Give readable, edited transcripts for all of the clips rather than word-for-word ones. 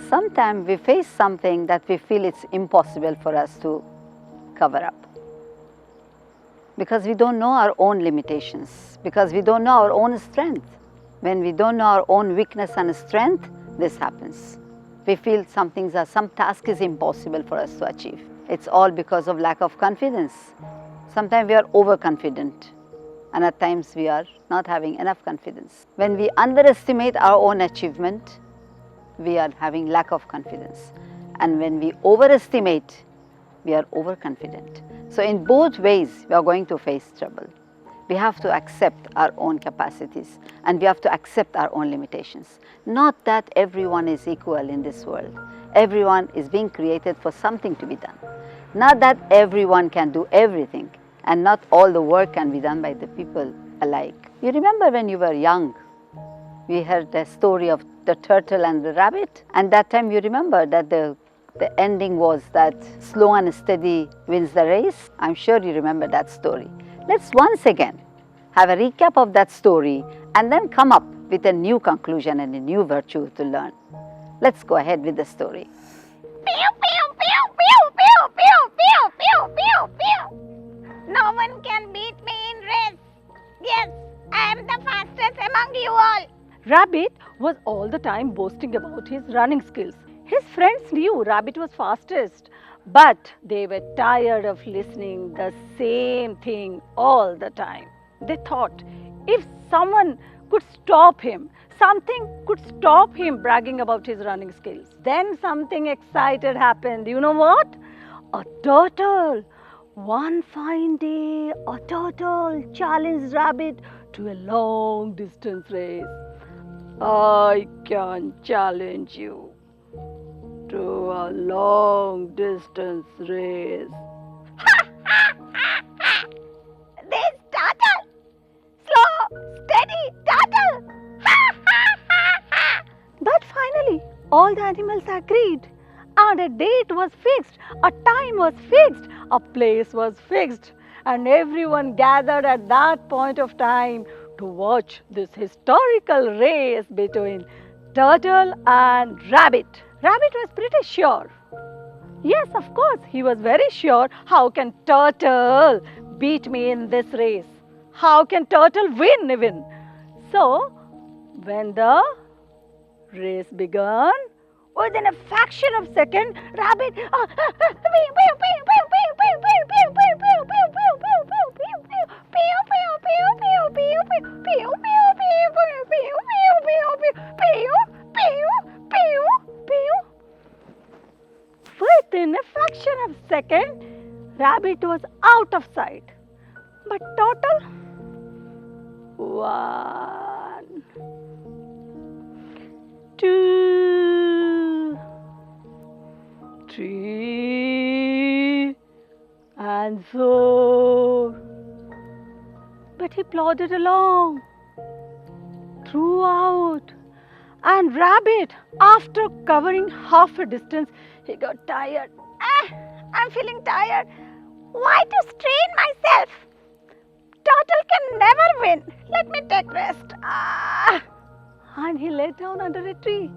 Sometimes we face something that we feel it's impossible for us to cover up. Because we don't know our own limitations, because we don't know our own strength. When we don't know our own weakness and strength, this happens. We feel some task is impossible for us to achieve. It's all because of lack of confidence. Sometimes we are overconfident, and at times we are not having enough confidence. When we underestimate our own achievement, we are having lack of confidence. And when we overestimate, we are overconfident. So in both ways, we are going to face trouble. We have to accept our own capacities and we have to accept our own limitations. Not that everyone is equal in this world. Everyone is being created for something to be done. Not that everyone can do everything and not all the work can be done by the people alike. You remember when you were young, we heard the story of the turtle and the rabbit, and that time you remember that the ending was that slow and steady wins the race. I'm sure you remember that story. Let's once again have a recap of that story and then come up with a new conclusion and a new virtue to learn. Let's go ahead with the story. No one can beat me in race. Yes, I am the fastest among you all. Rabbit was all the time boasting about his running skills. His friends knew Rabbit was fastest, but they were tired of listening the same thing all the time. They thought if someone could stop him, something could stop him bragging about his running skills. Then something exciting happened. You know what? A turtle. One fine day, a turtle challenged Rabbit to a long distance race. I can challenge you to a long distance race. This turtle! Slow, steady turtle! But finally, all the animals agreed, and a date was fixed, a time was fixed, a place was fixed, and everyone gathered at that point of time to watch this historical race between turtle and rabbit. Rabbit was pretty sure. Yes, of course, he was very sure. How can turtle beat me in this race? How can turtle win even? So, when the race began, within a fraction of a second, rabbit within a fraction of a second, rabbit was out of sight. But turtle, 1, 2, 3, and 4. But he plodded along throughout. And rabbit, after covering half a distance, he got tired. I'm feeling tired. Why to strain myself? Turtle can never win. Let me take rest. And he lay down under a tree.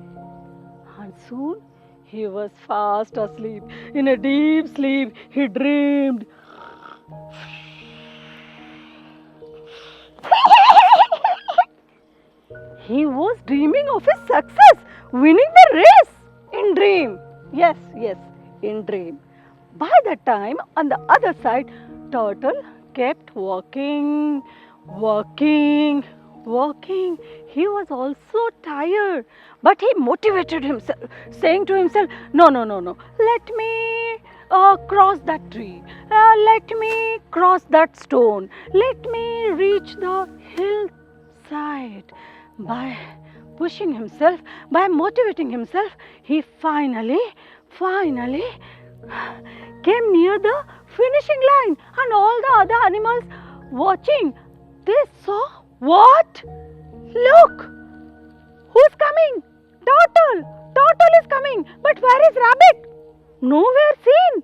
And soon he was fast asleep. In a deep sleep, he dreamed. He was dreaming of his success, winning the race in dream. Yes, in dream. By that time, on the other side, turtle kept walking. He was also tired, but he motivated himself, saying to himself, no. Let me cross that tree. Let me cross that stone. Let me reach the hillside. By pushing himself, by motivating himself, he finally came near the finishing line, and all the other animals watching, they saw what? Look! Who's coming? Turtle! Turtle is coming! But where is Rabbit? Nowhere seen.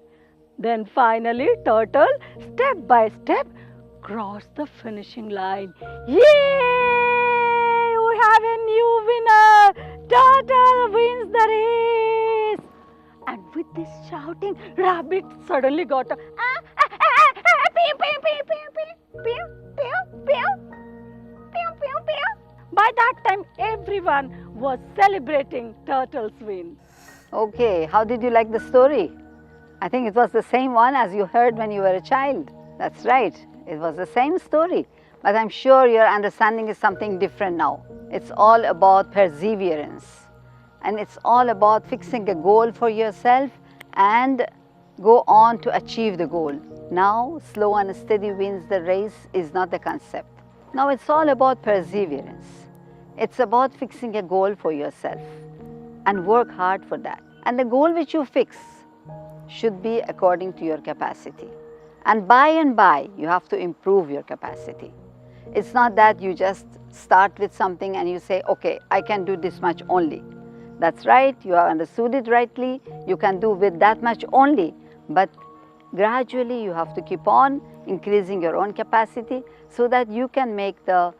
Then finally, Turtle, step by step, crossed the finishing line. Yay! We have a new winner! Turtle wins the race! And with this shouting, Rabbit suddenly got a Pew, pew, pew, pew, pew, pew, pew, pew, pew, pew, pew. By that time, everyone was celebrating Turtle's win. Okay, how did you like the story? I think it was the same one as you heard when you were a child. That's right, it was the same story. But I'm sure your understanding is something different now. It's all about perseverance. And it's all about fixing a goal for yourself and go on to achieve the goal. Now, slow and steady wins the race is not the concept. Now, it's all about perseverance. It's about fixing a goal for yourself and work hard for that. And the goal which you fix should be according to your capacity. And by, you have to improve your capacity. It's not that you just start with something and you say, okay, I can do this much only. That's right, you have understood it rightly, you can do with that much only. But gradually you have to keep on increasing your own capacity so that you can make the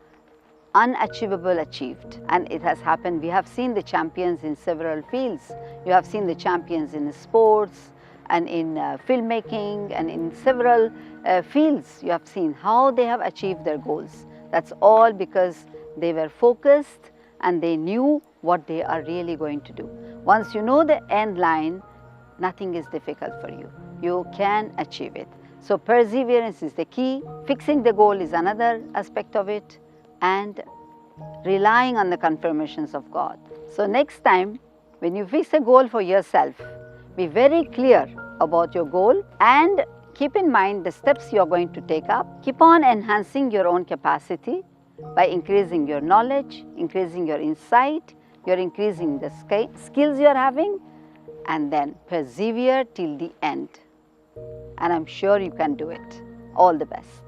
unachievable achieved. And it has happened. We have seen the champions in several fields. You have seen the champions in sports and in filmmaking and in several fields. You have seen how they have achieved their goals. That's all because they were focused and they knew what they are really going to do. Once you know the end line, nothing is difficult for you. You can achieve it. So perseverance is the key. Fixing the goal is another aspect of it, and relying on the confirmations of God. So next time, when you fix a goal for yourself, be very clear about your goal and keep in mind the steps you are going to take up. Keep on enhancing your own capacity by increasing your knowledge, increasing your insight, you're increasing the skills you're having, and then persevere till the end. And I'm sure you can do it. All the best.